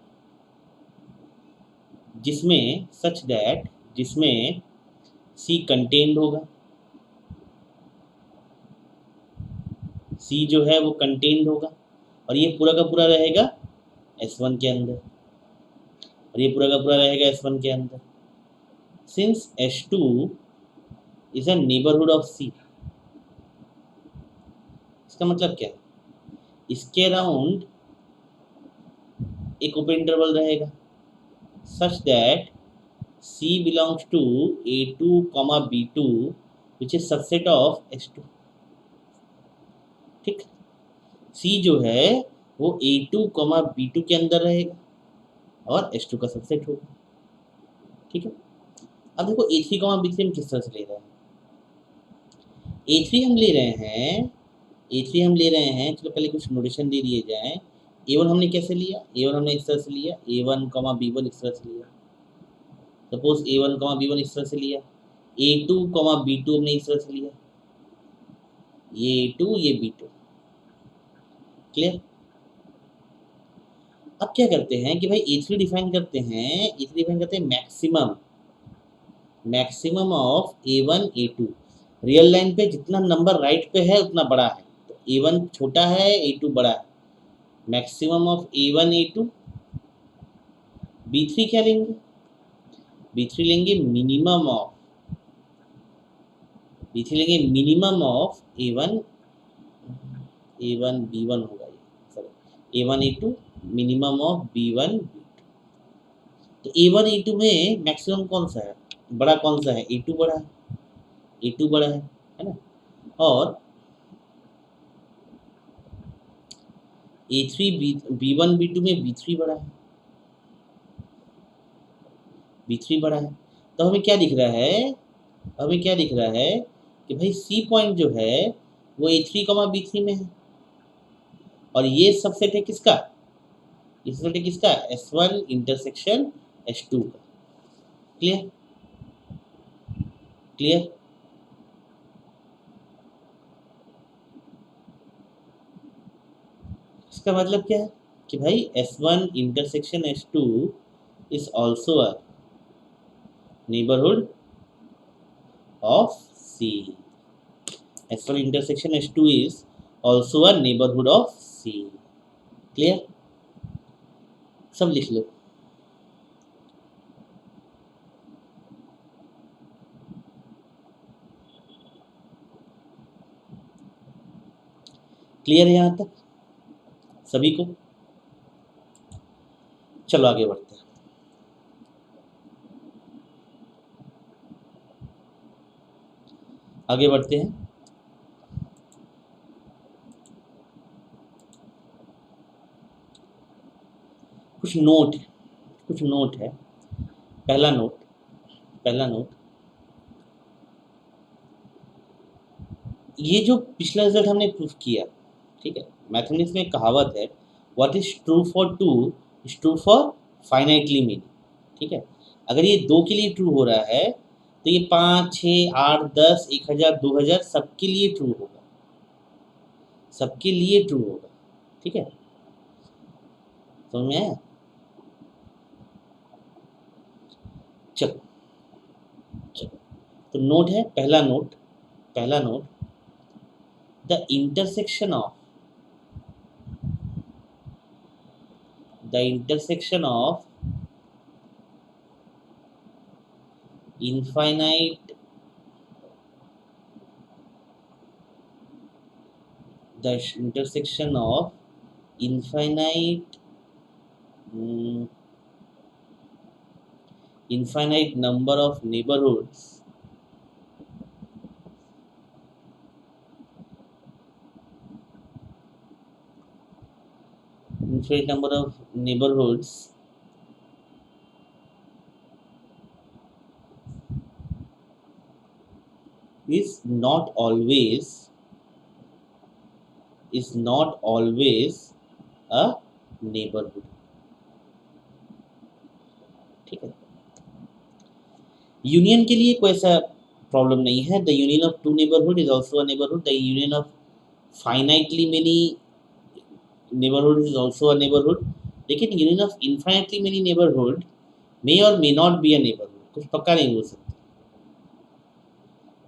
जिसमें सच दैट जिसमें C कंटेन्ड होगा, C जो है वो कंटेन्ड होगा और ये पूरा का पूरा रहेगा S1 के अंदर, और ये पूरा का पूरा रहेगा S1 के अंदर। Since H2 is a neighbourhood of C, इसका मतलब क्या है? इसके अराउंड एक ओपन इंटरवल रहेगा such that C belongs to A2, B2 which is subset of H2। ठीक, C जो है वो A2, B2 के अंदर रहेगा और H2 का सबसेट होगा। ठीक है, अब देखो A3, B3 हम किस तरह से ले रहे हैं? A3 हम ले रहे हैं, A3 हम ले रहे हैं, चलो पहले कुछ नोटेशन दे दिए जाए। A1 हमने कैसे लिया? A1 हमने इस तरह से लिया, A1, B1 इस तरह से लिया। सपोज A1, B1 इस तरह से लिया, A2, B2 हमने इस तरह से लिया, ये A2 ये B2। क्लियर? अब क्या करते हैं कि भाई A3 डिफाइन करते हैं, A3 डिफाइन करते हैं maximum of A1, A2। Real line पे जितना नंबर राइट पे है उतना बड़ा है, तो A1 छोटा है A2 बड़ा है। Maximum of A1, A2। B3 क्या लेंगे? B3 लेंगे मिनिमम ऑफ, B3 लेंगे मिनिमम ऑफ A1, B1 होगा ये, sorry A1, A2 minimum of B1, B2। तो A1, A2 में मैक्सिमम कौन सा है, बड़ा कौन सा है? A2 बड़ा है, A2 बड़ा है ना। और A3 B1, B2 में B3 बड़ा है, B3 बड़ा है। तो हमें क्या दिख रहा है, हमें क्या दिख रहा है कि भाई C पॉइंट जो है वो A3, B3 में है और ये सबसेट है किसका? ये सबसेट है किसका? S1 इंटरसेक्शन H2 का। क्लियर? क्लियर? इसका मतलब क्या है कि भाई S1 intersection H2 is also a neighbourhood of C। S1 intersection H2 is also a neighborhood of C। Clear? सब लिख लो। क्लियर है यहाँ तक सभी को? चलो आगे बढ़ते हैं। आगे बढ़ते हैं। कुछ कुछ नोट है। पहला नोट, ये जो पिछला रिजल्ट हमने प्रूफ किया, ठीक है, मैथमेटिक्स में एक कहावत है, what is true for two is true for finitely many, ठीक है। अगर ये 2 के लिए ट्रू हो रहा है तो ये 5, 6, 8, 10, 1000, 2000 सबके लिए ट्रू होगा, सबके लिए ट्रू होगा, ठीक है, समझ में आया? चलो चलो, तो नोट है, पहला note, the intersection of infinite the intersection of infinite infinite number of neighborhoods is not always a neighborhood, ठीक है। यूनियन के लिए कोई ऐसा प्रॉब्लम नहीं है, the union of two neighbourhood is also a neighbourhood, the union of finitely many neighbourhood is also a neighbourhood, लेकिन union of infinitely many neighbourhood may or may not be a neighbourhood, कुछ पक्का नहीं हो सकता,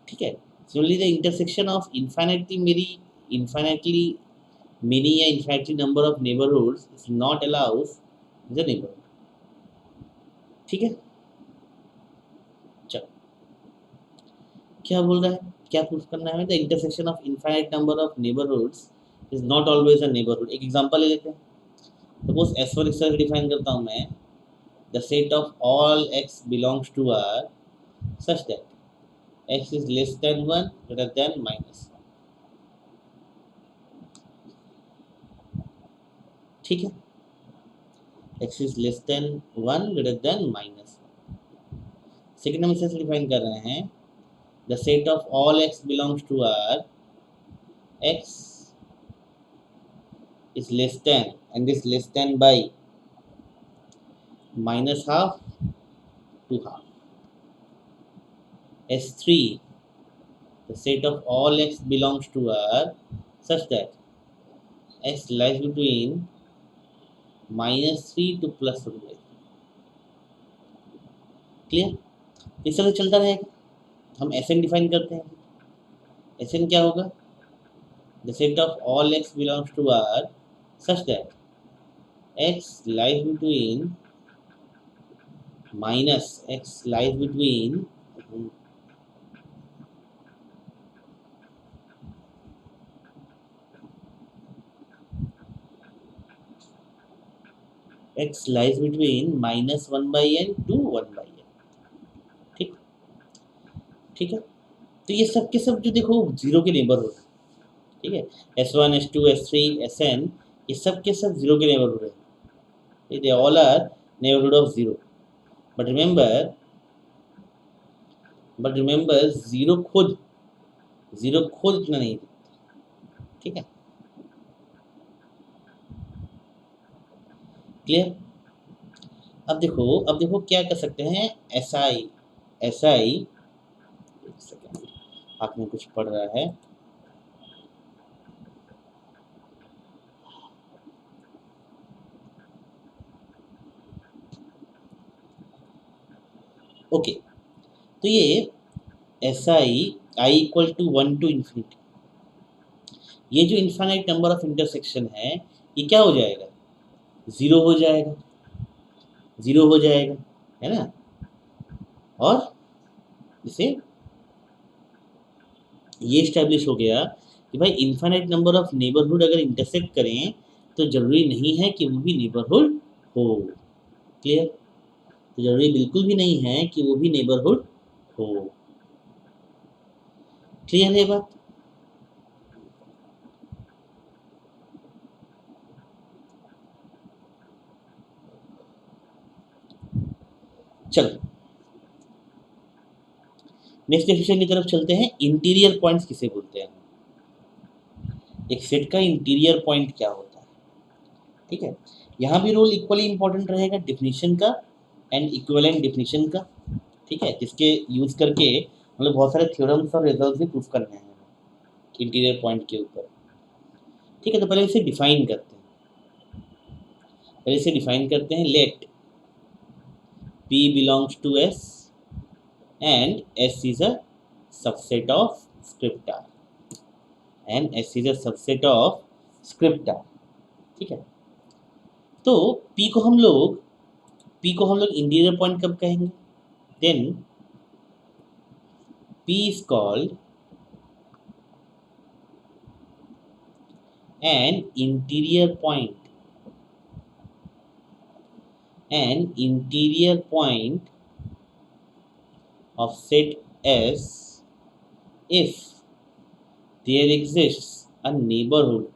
ठीक है। Similarly the intersection of infinitely many या infinitely number of neighborhoods is not allows the neighborhood, ठीक है। चलो, क्या बोल रहा है, क्या प्रूफ करना है, the intersection of infinite number of neighbourhoods is not always a neighbourhood. एक एग्जांपल ले लेते हैं, सपोज S1 इस तरह डिफाइन करता हूं मैं, the set of all x belongs to R such that x is less than 1 greater than minus, ठीक है, x is less than 1 greater than minus। Second हम इसे डिफाइन कर रहे हैं, the set of all x belongs to R, x is less than and is less than by minus half to half। S3, the set of all x belongs to R such that x lies between -3 to +1। Clear? इस तरह चलता रहेगा। हम Sn define करते हैं, Sn क्या होगा, the set of all x belongs to R such that x lies between -1/n to 1/n, ठीक, ठीक है। तो ये सब के सब जो देखो जीरो के नेबरहुड है, ठीक है, S1, S2, S3, Sn, ये सब के सब जीरो के नेबरहुड है, they all are neighbourhood of zero, but remember zero खुद इतना नहीं दिखता, ठीक है, क्लियर? अब देखो क्या कर सकते हैं, SI एक सेकेंड, हाथ में कुछ पड़ रहा है, ओके। तो ये SI I equal to 1 to infinity, ये जो इन्फाइनाइट नंबर ऑफ इंटरसेक्शन है, ये क्या हो जाएगा, ज़ीरो हो जाएगा, है ना। और इसे ये इस्टेब्लिश हो गया कि भाई इन्फाइनाइट नंबर ऑफ नेबरहुड अगर इंटरसेक्ट करें तो ज़रूरी नहीं है कि वो भी नेबरहुड हो, क्लियर? तो ज़रूरी बिल्कुल भी नहीं है कि वो भी नेबरहुड हो, क्लियर है बात? चलो नेक्स्ट डेफिनेशन की तरफ चलते हैं। इंटीरियर पॉइंट्स किसे बोलते हैं? एक सेट का इंटीरियर पॉइंट क्या होता है? ठीक है, यहाँ भी रोल इक्वली इंपॉर्टेंट रहेगा डेफिनेशन का एंड इक्विवेलेंट डेफिनेशन का। ठीक है, जिसके यूज करके मतलब बहुत सारे थ्योरम्स और रिजल्ट्स भी प्रूफ करने हैं इंटीरियर पॉइंट के ऊपर। ठीक है, तो पहले इसे डिफाइन करते हैं। Let P belongs to S and S is a subset of script R ठीक है, तो P को हम लोग इंटीरियर पॉइंट कब कहेंगे? Then P is called an interior point of set S if there exists a neighborhood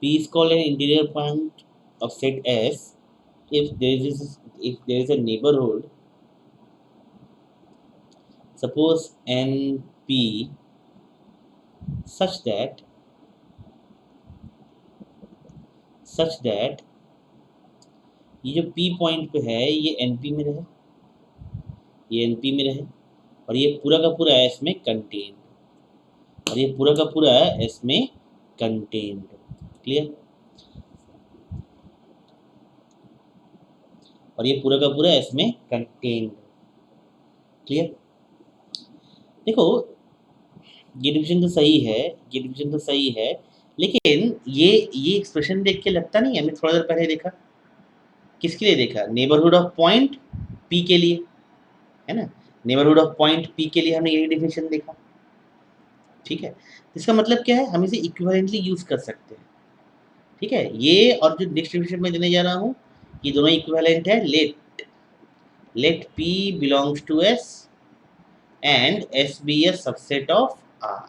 P is called an interior point of set S if there is a neighborhood, suppose NP, such that ये जो P point पे है ये NP में रहे, और ये पूरा का पूरा S में कंटेन्ड, क्लियर? और ये पूरा का पूरा S में कंटेन्ड, क्लियर? देखो ये डिवीजन तो सही है, लेकिन ये एक्सप्रेशन देख के लगता नहीं है, हमने थोड़ा देर पहले देखा, किसके लिए देखा? नेबरहुड ऑफ पॉइंट P के लिए, है ना? नेबरहुड ऑफ पॉइंट P के लिए हमने यही डेफिनेशन देखा। ठीक है, इसका मतलब क्या है? हम इसे इक्विवेलेंटली यूज कर सकते हैं। ठीक है, ये और जो नेक्स्ट डेफिनेशन में देने जा रहा हूँ ये दोनों इक्विवेलेंट है। Let P belongs to S and S be a subset of R।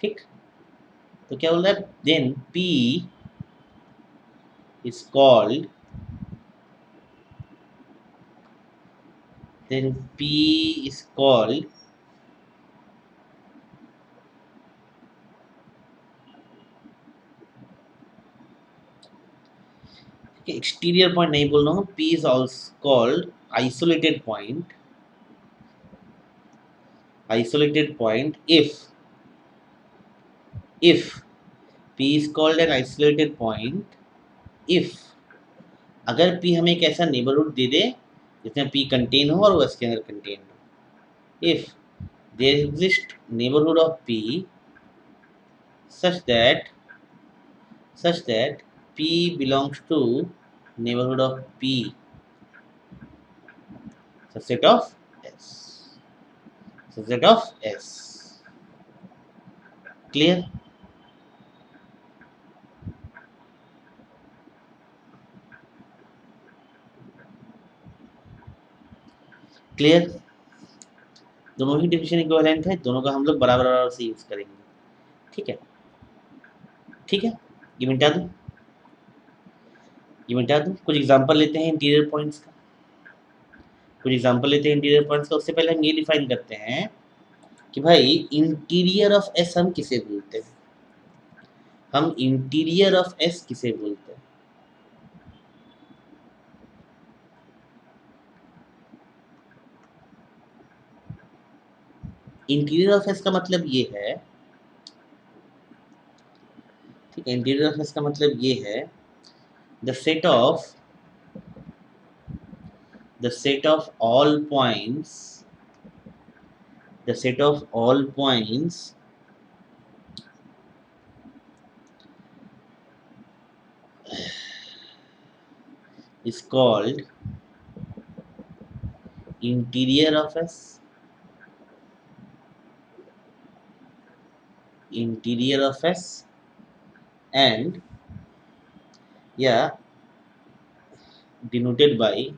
ठीक, तो क्या बोल रहा है? Then P is called exterior point नहीं बोल रहा हूँ, P is also called isolated point if P is called an isolated point if अगर P हमें एक ऐसा नेबरहुड दे दे जिसमें P कंटेन हो और वो इसके अंदर कंटेन हो। If there exist neighbourhood of P such that P belongs to neighborhood of P subset of S, clear? दोनों ही डिफिनेशन इक्विवेलेंट है, दोनों का हम लोग बराबर से यूज करेंगे। ठीक है, ये मिटा दूं, कुछ एग्जांपल लेते हैं इंटीरियर पॉइंट्स का। उससे पहले हम ये डिफाइन करते हैं कि भाई इंटीरियर ऑफ एस हम किसे बोलते हैं? इंटीरियर ऑफ एस का मतलब ये है, ठीक है, इंटीरियर ऑफ एस का मतलब ये है the set of all points is called interior of S and denoted by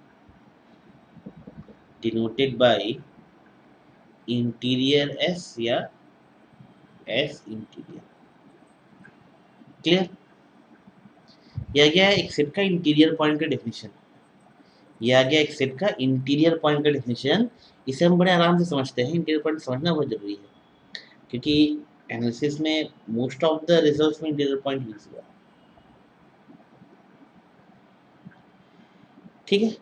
interior S या S interior। क्लियर? यह गया है एक सेट का इंटीरियर पॉइंट का डेफिनेशन। यह आ गया एक सेट का इंटीरियर पॉइंट का डेफिनेशन। इसे हम बड़े आराम से समझते हैं। इंटीरियर पॉइंट समझना बहुत जरूरी है, क्योंकि एनालिसिस में मोस्ट ऑफ द रिजल्ट्स में इंटीरियर पॉइंट यूज हुआ। ठीक है,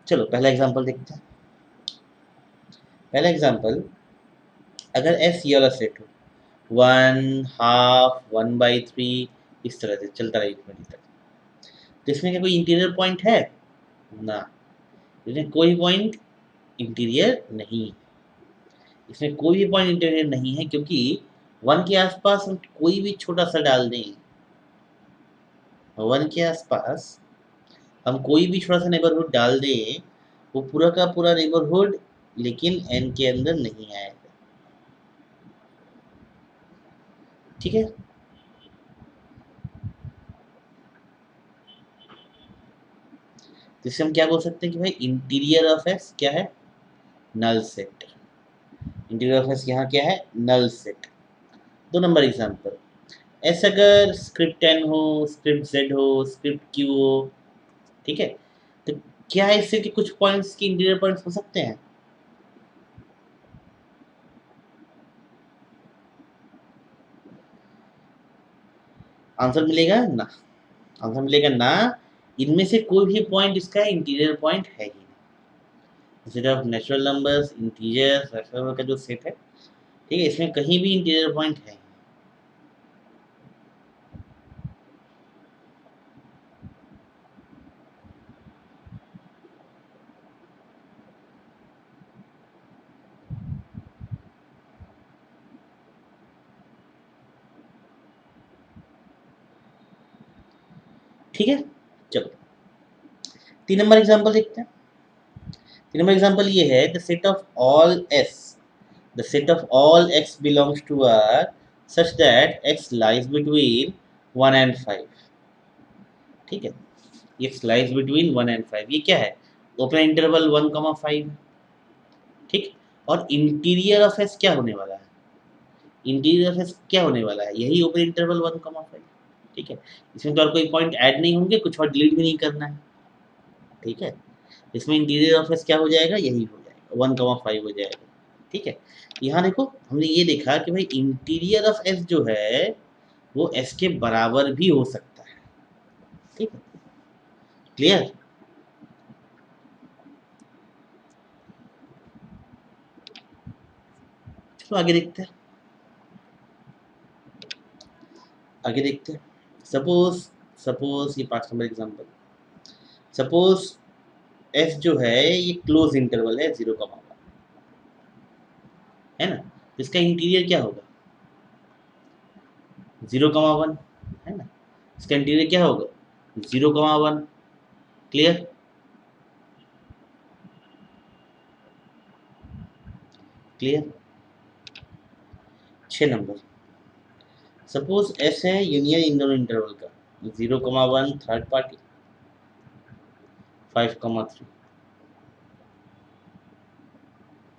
चलो पहला एग्जांपल देखते हैं। पहला एग्जांपल, अगर एस ये वाला सेट हो, 1/2, 1/3, इस तरह से चलता रहे इन्फिनिटी तक, तो इसमें क्या कोई इंटीरियर पॉइंट है? ना, इसमें कोई पॉइंट इंटीरियर नहीं है। इसमें कोई भी पॉइंट इंटीरियर नहीं है, क्योंकि 1 के आसपास हम कोई भी छोटा सा डाल दें, 1 के आसपास हम कोई भी छोटा सा नेबरहुड डाल दें, वो पूरा का पूरा नेबरहुड लेकिन n के अंदर नहीं आएगा। ठीक है, तो इसे हम क्या बोल सकते हैं कि भाई इंटीरियर ऑफ एस क्या है? Null set. Interior of S यहाँ क्या है? Null set. 2 number example, S अगर स्क्रिप्ट n हो, स्क्रिप्ट z हो, स्क्रिप्ट q हो, ठीक है, तो क्या है इससे कि कुछ पॉइंट्स की इंटीरियर पॉइंट्स हो सकते हैं? आंसर मिलेगा ना? आंसर मिलेगा ना। इनमें से कोई भी पॉइंट इसका इंटीरियर पॉइंट है ही नहीं। सिर्फ natural numbers, integers, rational number का जो सेट है, ठीक है, इसमें कहीं भी इंटीरियर पॉइंट है। ठीक है, चलो 3 नंबर एग्जांपल देखते हैं। 3 नंबर एग्जांपल ये है, the set of all S, the set of all X belongs to R such that X lies between 1 and 5। ठीक है, एक्स लाइज बिटवीन 1 and 5, ये क्या है? Open interval 1,5। ठीक, और इंटीरियर ऑफ एस क्या होने वाला है? इंटीरियर ऑफ एस क्या होने वाला है? यही ओपन इंटरवल 1,5। ठीक है, इसमें तो और कोई पॉइंट ऐड नहीं होंगे, कुछ और डिलीट भी नहीं करना है। ठीक है, इसमें इंटीरियर ऑफ एस क्या हो जाएगा? यही हो जाएगा, 1,5 हो जाएगा। ठीक है, यहाँ देखो हमने ये देखा कि भाई इंटीरियर ऑफ एस जो है वो एस के बराबर भी हो सकता है। ठीक है, क्लियर? चलो आगे देखते हैं। आगे देखते हैं, सपोज सपोज ये 5 नंबर एग्जांपल, सपोज एस जो है ये क्लोज इंटरवल है 0,1, है ना, तो इसका इंटीरियर क्या होगा? 0,1, है ना, इसका इंटीरियर क्या होगा? 0,1। Clear? Clear? 6 number, suppose S है यूनियन इन दोनों इंटरवल का, 0,1 थर्ड पार्टी, 5,3।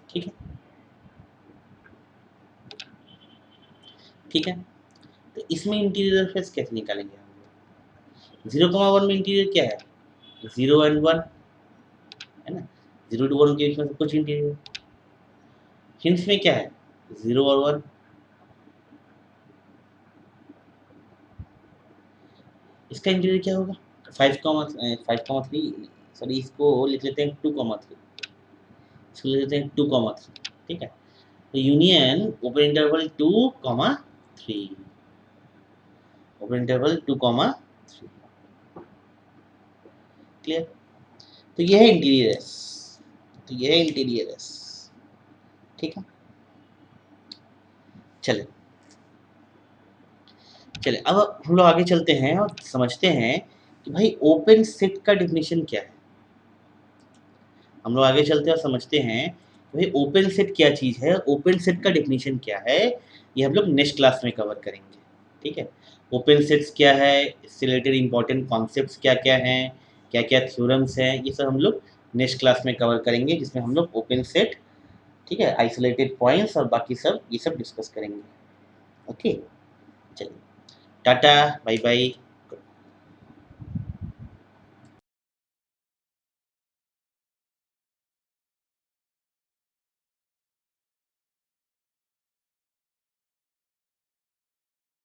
ठीक है, ठीक है, तो इसमें इंटीरियर फेस कैसे निकालेंगे हम? 0,1 में इंटीरियर क्या है? 0 and 1, है ना, 0 to 1 के बीच में सब कुछ इंटीरियर। हिंट्स में क्या है? 0 और 1। इसका इंटीरियर क्या होगा? 5,3, सॉरी इसको लिख लेते हैं 2,3, इसको लिख लेते हैं 2,3। ठीक है, तो union open interval 2,3, open interval 2,3। Clear? तो ये है इंटीरियर एस, तो ये है इंटीरियर एस। ठीक है, चले चले अब हम लोग आगे चलते हैं और समझते हैं कि भाई ओपन सेट का डेफिनेशन क्या है। हम लोग आगे चलते हैं और समझते हैं कि भाई ओपन सेट क्या चीज़ है, ओपन सेट का डेफिनेशन क्या है, ये हम लोग नेक्स्ट क्लास में कवर करेंगे। ठीक है, ओपन सेट्स क्या है, इससे रिलेटेड इंपॉर्टेंट कॉन्सेप्ट्स क्या क्या हैं, क्या क्या थ्योरम्स हैं, ये सब हम लोग नेक्स्ट क्लास में कवर करेंगे, जिसमें हम लोग ओपन सेट, ठीक है, आइसोलेटेड पॉइंट्स और बाकी सब ये सब डिस्कस करेंगे। ओके, चलिए टाटा, बाय बाय।